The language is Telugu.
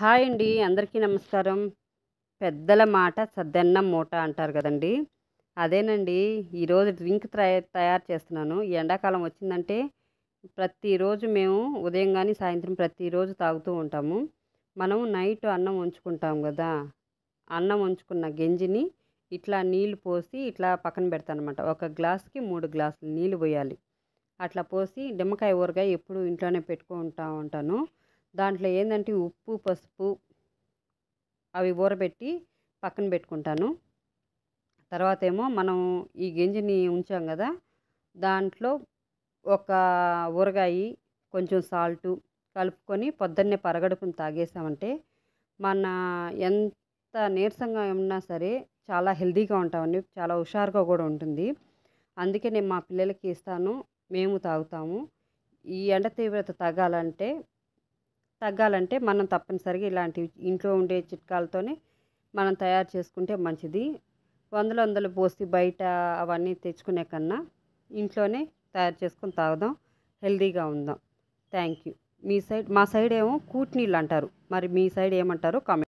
హాయ్ అండి. అందరికీ నమస్కారం. పెద్దల మాట సద్దెన్నం మూట అంటారు గదండీ! అదేనండి. ఈరోజు డ్రింక్ తయారు చేస్తున్నాను. ఈ ఎండాకాలం వచ్చిందంటే ప్రతిరోజు మేము ఉదయం గాని, సాయంత్రం ప్రతిరోజు తాగుతూ ఉంటాము. మనం నైట్ అన్నం వంచుకుంటాం గదా! అన్నం వంచుకున్న గెంజిని ఇట్లా నీళ్లు పోసి ఇట్లా పక్కన పెడతానమాట. ఒక గ్లాస్‌కి 3 గ్లాసులు నీళ్లు బోయాలి. అట్లా పోసి నిమ్మకాయ ఊరగాయ ఎప్పుడు ఇంట్లోనే పెట్టుకుంటా ఉంటాను. దాంట్లో ఏందంటే ఉప్పు, పసుపు అవి ఊరబెట్టి పక్కన పెట్టుకుంటాను. తర్వాతేమో మనం ఈ గెంజిని ఉంచాం గదా! దాంట్లో ఒక ఊరగాయి, కొంచెం సాల్టు కలుపుకొని పొద్దున్నే పరగడుపున తాగేసామంటే మన ఎంత నీరసంగా ఉన్నా సరే చాలా హెల్తీగా ఉంటామండి. చాలా హుషారుగా గూడా ఉంటుంది. అందుకే నేను మా పిల్లలకి ఇస్తాను. మేము తాగుతాము. ఈ ఎండ తీవ్రత తగ్గాలంటే మనం తప్పనిసరిగా ఇలాంటివి ఇంట్లో ఉండే చిట్కాలతోనే మనం తయారు చేసుకుంటే మంచిది. వందలు వందలు పోసి బయట అవన్నీ తెచ్చుకునే కన్నా ఇంట్లోనే తయారు చేసుకొని తాగుదాం. హెల్తీగా ఉందాం. Thank you. మా సైడ్ ఏమో కూటి నీళ్ళు అంటారు. మరి మీ సైడ్ ఏమంటారో కామెంట్